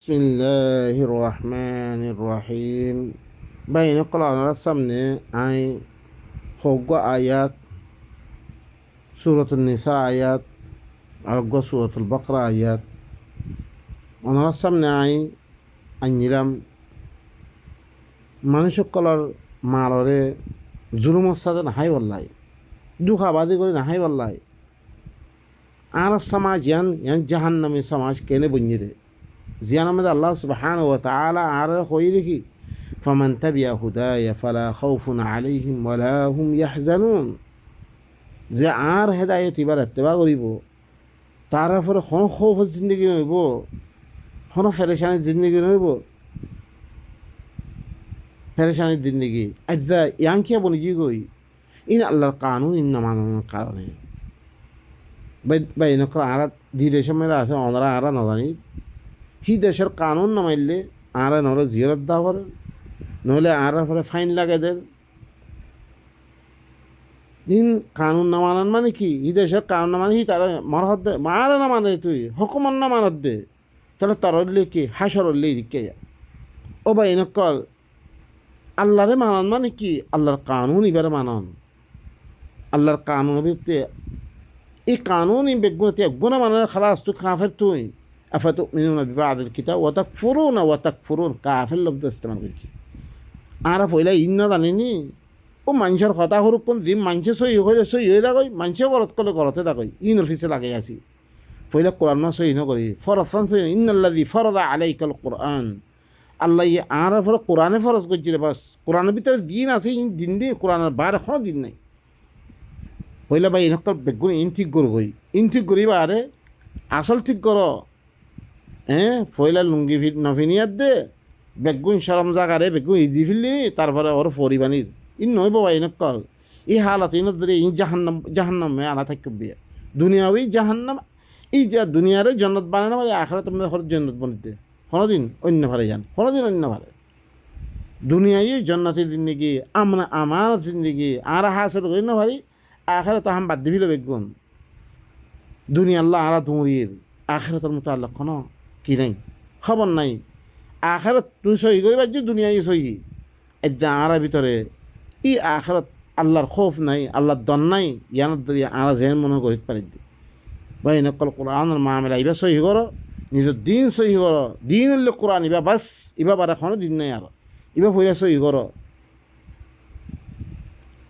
বিসমিল্লাহির রহমানির রহিম। বাইন কোরআনের সামনে আই খোগ আয়াত সূরাতুন নিসা আয়াত আর সূরাতুল বাকরা আয়াত ওনার সামনে আইনিলাম মানুষ সকলের মালরে জুলুমের সাথে নাহাই বললাই দুঃখাবাদি করে নাহাই বললাই আর সমাজ ইয়ান জাহান্নামী সমাজ কেনে বঞ্জিরে জিয়ান আমাদের আল্লাহ সুবহানাহু ওয়া তাআলা আর কই দেখি ফামান তাবিয়া হুদায়া ফালা খাউফুন আলাইহিম ওয়ালা হুম ইয়াহজানুন। যে আর হেদায়েত এবার ইত্তেবা করিব তার উপরে কোনো খৌফের জিন্দগি নইব, কোনো ফেরেশানির জিন্দগি নইব, ফেরেশানির জিন্দগি আজ্জা ইয়াংকিয়া বলি কি কই ইন আল্লাহর কানুন ইন মানানোর কারণে বাইন আর ধীরে সময় আছে ওনারা আর নজানি হি দেশের কানুন না মানলে আর নহলে জিয়ারত দা করে নহলে আর ফলে ফাইন লাগে দেন। ইন কানুন না মানান মানে কি ই দেশের কানুন না মানে হি তারা মরহদ দে মারা না মানে তুই হুকুমন না মানত দে তাহলে তরলে কি হাসরলে দিকে যা ও বা এনেকল আল্লাহরে মানান মানে কি আল্লাহর কানুন এবারে মানান আল্লাহর কানুন ভিত্তি এই কানুন এই বেগুনতে গুণা মানে খালাস তুই কাফের তুই أفتؤمنون ببعض الكتاب وتكفرون কাফের লব্ধ ইস্তেমাল করছি আর পয়লা ইন্ন জানিনি ও মানুষের কথা সরুক্ষণ যি মানুষে সহি করে সহি হয়ে থাকই মানুষে গলত করলে গলতে থাকই ইন অফিসে লাগাই আছি পয়লা কোরআন সহি নকরি ফরফান সহি ইন্নাল্লাযী ফরদা আলাইকাল কোরআন আল্লাহ আর ফলে কোরআনে ফরজ করছি রে বাস কোরআনের ভিতরে দিন আছে দিন দিয়ে কোরআনের বাইরে কোনো দিন নাই পয়লা ভাই ইনকল বেগুন ইন ঠিক করবই ইন ঠিক করিবা আরে আসল ঠিক করো পয়লা লুঙ্গি নফিনিয়ার দে বেগুন সরম জাগারে বেগুন ইদি ফিরলি তারপরে ওর ফরিবানির ইন নয় বাবা ইনকল এই হালত ইনত ধরে ইন জাহান্নাম আনা থাকবে দুনিয়াবি জাহান্নাম এই যে দুনিয়ারে জন্নত বানানো মানে আখড়া তুমি জন্নত বনিতে কোনোদিন অন্য ভারে যান কোনোদিন অন্য ভারে দুনিয়ায় জন্নতি জিন্দগি আমার জিন্দগি আর হাসিল করি না ভাই আখড়া তো হাম বাদ দিবি তো বেগুন দুনিয়া আল্লাহ আরা তুমরির আখড়াতের মতো আল্লাহ কোনো কি নাই খবর নাই আখেরাত তুই সহি করি পারছি দুনিয়ায় সহি এটা আর ভিতরে ই আখেরাত আল্লাহর খৌফ নাই আল্লাহর দন নাই ইয়ানত যদি আর যেন মনে করি পারি ভাই নকল কোরআনের মামলা ইবা সহি করো নিজের দিন সহি করো দিন হলে কোরআন ইবা বাস ইবা বার এখনো দিন নাই আর ইবা পয়লা সহি করো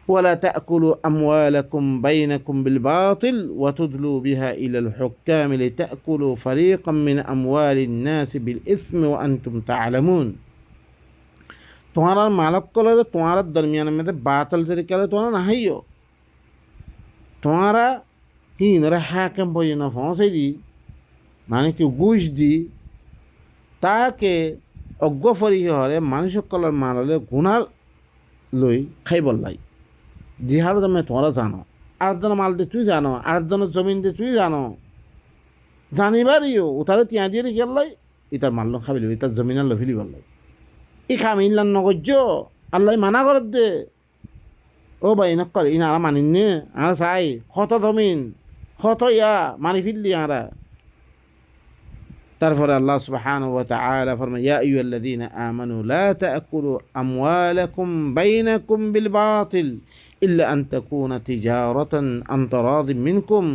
ولا تأكلوا أموالكم بينكم بالباطل وتدلوا بها إلى الحكام لتأكلوا فريقا من أموال الناس بالإثم وأنتم تعلمون তোমার মালক কলে তোমার দরমিয়ান মধ্যে বাতল তরিকালে তোমার না হাইও তোমারা হিনরে হাকেম পর্যন্ত ফসে দি মানে কি ঘুষ দি তাকে অজ্ঞ ফরি হলে মানুষ সকলের মাললে গুণার লই খাইবল লাই জিহার তুমি তোমরা জানো আরেকজনের মাল দিয়ে তুই জানো আরেকজনের জমিন দিয়ে তুই জানো জানিবারিও ওটারে তিয়া দিয়ে রেখে লাই ইটার মাল্য খাবি ইটার জমিন আর লফিলি বললাই ই খামিল্লার নগর্য আল্লাহ মানা কর দে ও ভাই নকল ইন আর মানিন নে আর চাই কত জমিন কত ইয়া মানি ফিরলি আরা তারপরে আল্লাহ সুবহানাহু ওয়া তাআলা ফরমায় ইয়া আইয়ুহাল্লাযীনা আমানু লা তা'কুলু আমওয়ালাকুম বাইনাকুম বিল বাতিল ইল্লা আন তাকুনা তিজারাতান আন তারাদিম মিনকুম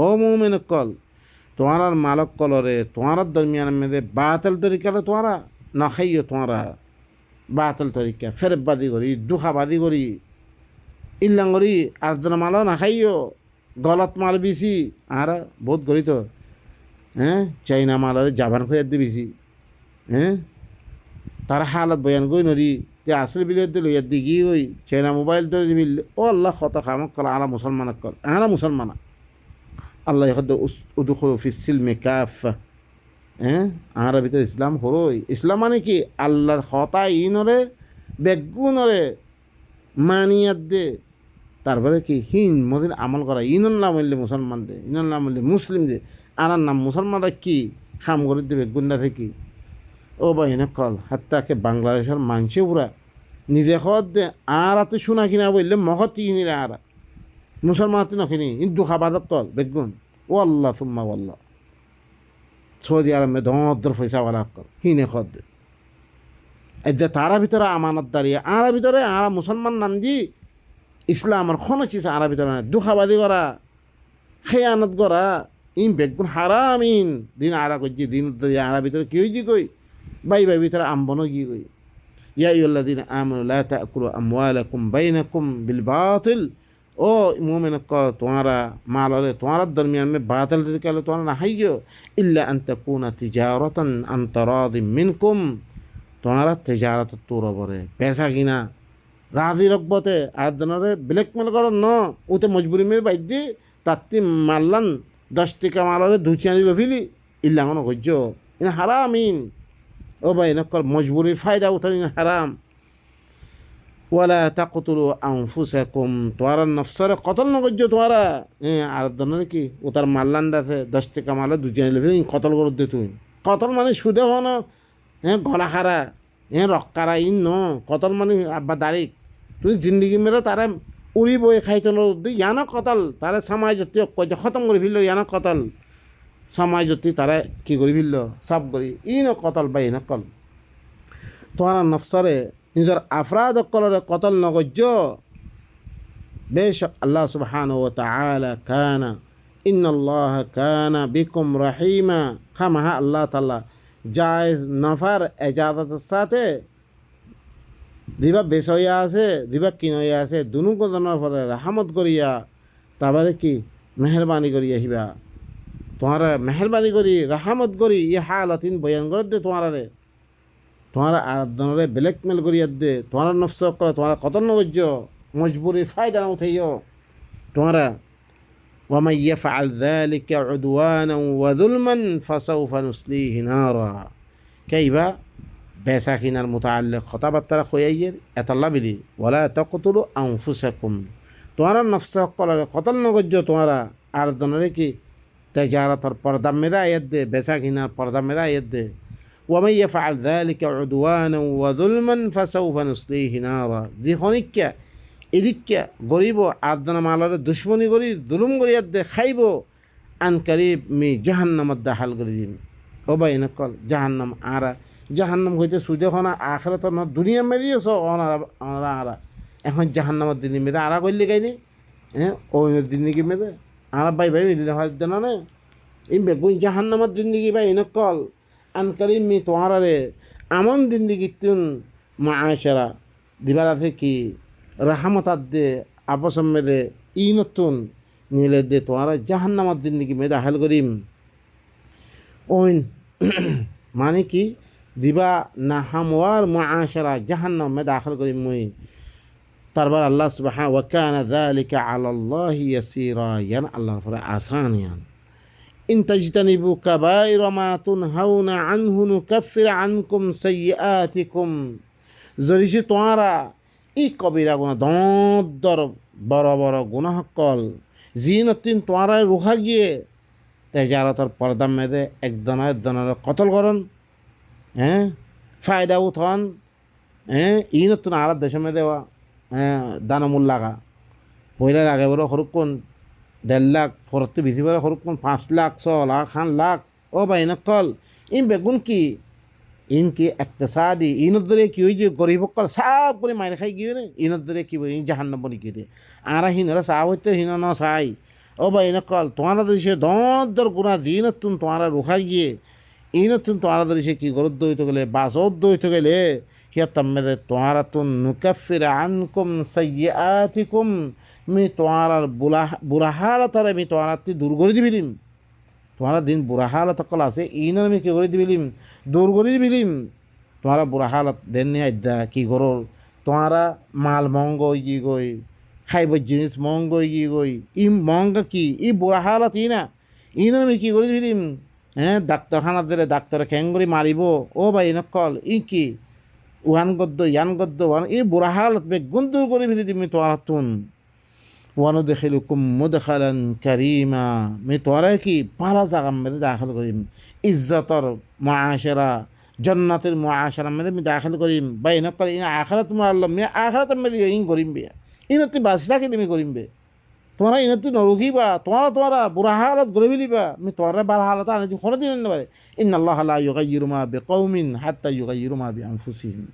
ও মুমিন কল তোমার মালক কলরে তোমার দরমিয়ান মধ্যে বাতিল তরিকালে তোমারা না খাইও তোমারা বাতিল তরিকা ফেরবাদি করি দুখাবাদি করি ইল্লাঙ্গরি আরজন মালও না খাইও গলত মাল বেশি আর বহুত করি তো চাইনা মালারে জাবান খোয়ার দিবিছি তার হালত বয়ান গই নরি যে আসলে বিলিয়র দিল ইয়ার দিঘি গই চাইনা মোবাইল তো দিবিল ও আল্লাহ কত খামক কল আরা মুসলমান কল আরা মুসলমান আল্লাহ হদ উদুখল ফিসিল মেকাফ আর ভিতরে ইসলাম হরই ইসলাম মানে কি আল্লাহর হতা ইনরে বেগুনরে মানিয়াত দে তারপরে কি হিন মদিন আমল করা ইনর নাম হইলে মুসলমান দে ইনর নাম হইলে মুসলিম দে আর নাম মুসলমানরা কি খাম করে দেবে গুন্ডা থেকে ও বাহিনী কল হাত্তাকে বাংলাদেশের মানুষে পুরা নিজে খত দে আর তো শোনা কিনা বললে মহত কিনিরা আর মুসলমান নখিনি কিন্তু খাবাদত কল বেগুন ও আল্লাহ সুম্মা আল্লাহ সৌদি আরবে দর পয়সাওয়ালা হিনে খদ এতে তারা ভিতরে আমানতদারি আর ভিতরে আর মুসলমান নাম দি ইসলামের কোনো চিজ আর ভিতরে না দুঃখাবাদী করা খেয়ানত করা ইন বেগুন হারাম ইন দিন আরা করছি দিন আর ভিতরে কি হয়েছি কই বাই ভিতরে আমবনো কি কই ইয়া আইয়ুহাল্লাযীনা আমানু লা তাকুলু আমওয়ালাকুম বাইনাকুম বিল বাতিল ओ मोमिन को तुम्हारा माल और तुम्हारा दरमियान में बातल तरीके लो तुम्हारा नहाइयो इल्ला अन तकूना तिजारतन अन तरादिम मिनकुम तुम्हारा तिजारत तोरो बरे पैसा किना राजी रखबते आज जनरे ब्लैकमेल करो न उते मजबूरी में बाइदी तात्ती मालन 10 टिका माल और दूचियानी लफिली इल्ला गनो गज्जो इन हरामीन ओ भाई नकल मजबूरी फायदा उठानी हराम ولا تقتلوا أنفسكم توارا نفسر قتل نقجو توارا আরেকজনের কি ও তার মাল্লান্ড আছে 10 টাকা মালে দুজনে লেভেল কতল করে দে তুই কতল মানে সুদে হন গলা খারা রক্কারা ইন ন কতল মানে আব্বা দারিক তুই জিন্দগি মেরে তারা উড়ি বই খাইতে ইয়ানো কতল তারা সমাজ যতি কয়ে খতম করে ফেললো ইয়ানো কতল সমাজ যতি তারা কি করে ফেললো সব করি ইন কতল বা ইন কল তোরা নফসরে নিজের আফরাদ কলরে কতল নগজ্য বেশক আল্লাহ সুবহানাহু ওয়া তাআলা কানা ইন্নাল্লাহ কানা বিকুম রহিমা খামাহা আল্লাহ তাআলা জায়েজ নফর ইজাজতের সাথে দিবা বেসইয়া আছে দিবা কিনইয়া আছে দুনু কজনের পরে রহমত করিয়া তারপরে কি মেহরবানি করিয়া হিবা তোমার মেহরবানি করি রহমত করি ই হালাতিন বয়ান করে দে তোমারা আরেকজনের ব্ল্যাকমেল করিয়া দে তোমার নফস করে তোমার কতল নগজ্য মজবুরির ফায়দা না উঠাইও তোমারা ومن يفعل ذلك عدوانا وظلما فسوف نصليه نارا كيف بساكن المتعلق خطاب الطرف خيير اتلا بلي ولا تقتلوا انفسكم তোমার নফস করে কতল নগজ্য তোমারা আরেকজনের কি তেজারতর পর্দা মেদা আয়াত দে বেসাকিনার পর্দা মেদা আয়াত দে ومن يفعل ذلك عدوانا وظلما فسوف نصليه نارا জি খনিক এদিক গরিব আদনা মালার দুশ্মনী করি জুলুম করিয়া দে খাইব আন করিব মি জাহান্নামত দাহাল করে দিম ও ভাই নকল জাহান্নাম আরা জাহান্নাম হইতে সুজখনা আখরাত ন দুনিয়া মেরিয়েছ অনারা আরা এখন জাহান্নামত দিন মেদে আরা করলে গাইনি ওই দিন কি মেদে আরা ভাই মিলে হয় দেনা না এই বেগুন জাহান্নামত জিন্দিগি ভাই নকল আন করিম মি তোমার আমন জিন্দিগি তুন মাআশারা দিবার আছে কি রহমতাত দে আপসম মেদে ই নতুন নিলে দে তোমার জাহান্নামত জিন্দিগি মে দাখিল করিম ওইন মানে কি দিবা না হামওয়ার মাআশারা জাহান্নাম মে দাখিল করিম মুই তারপর আল্লাহ সুবহানাহু ওয়া কানা যালিকা আলাল্লাহি ইয়াসীরা ইয়ান আল্লাহর পরে আসান ইয়ান ইন তাজতানিবু কাবাইরা মা তুনহাউনা আনহু নুকাফির আনকুম সাইয়্যাতিকুম যদি তোমরা ই কবিরা গুণা দর বড় বড় গুণাহকল জিনতিন তোমরা রুখা গিয়ে তেজারতর পর্দা মেদে একজনের কতল করন ফায়দা উঠন ই নতুন আর দেশে মেদেওয়া দানমূল লাগা পয়লা লাগে বড় সরুক্ষণ 1.5 লাখ ফরতে বেশি বড় সরুক্ষণ 5 লাখ 6 লাখ 7 লাখ ও ভাই নকল ইন বেগুন কি ইনকি ইকতিসাদি ইনদরে কি হই যে গরিব কল সব করে মাইর খাই গিয়ে রে ইনদরে কি বই জাহান্নাম বনি কি রে আর হিনরা সাহ হইতে হিন ন সাই ও ভাই নকল তোমারা দেশে দর গুণা দিন তুন তোমারা রুখা গিয়ে ইনতুন তোমারা দেশে কি গরদ দইতে গেলে বাসদ দইতে গেলে হিয়া তম্মেদে তোমারা তুন নুকাফির আনকুম সাইয়্যাতিকুম মি তোমার বুড়া হালতরে মি তোমারা দূর করে দিবিলিম তোমারা দিন বুড়া হালত কল আছে ইনের আমি কি করে দিবিলিম দূর করে দিবিলিম তোমারা বুড়া হালত দেন নি আদ্যা কি করো তোমারা মাল মহঙ্গ গি গই খাইব জিনিস মহঙ্গ গি গই ই মহঙ্গ কি ই বুড়া হালত ই না ইনের আমি কি করে দিবিলিম ডাক্তারখানা দিলে ডাক্তারে খেং করে মারিব ও ভাই নকল ই কি ওয়ান গদ্দ ইয়ান গদ্দ ওয়ান ই বুড়া হালত বেগুন দূর করে ফেলে দিবি তোমারা তুন ওয়ানুদখিলুকুম মুদখালান কারীমা মে তোরা কি পালা জায়গা মধ্যে দাখিল করিম ইজ্জতর মুআশারা জান্নাতের মুআশারা মধ্যে আমি দাখিল করিম বাইন করি আখিরাত মুআল্লাম মে আখিরাত মধ্যে ইন করিম বে ইনতি বাসিতা কি তুমি করিম বে তোমরা ইনে তুই নরুখিবা তোমরা বুড়া হালত গড়ে ফেলিবা আমি তোমরা বাল হালত আনে কোনো দিন পারে ইন আল্লাহ লা ইউগাইয়িরু মা বিকাউমিন হাত্তা ইউগাইয়িরু মা বিআনফুসিহিম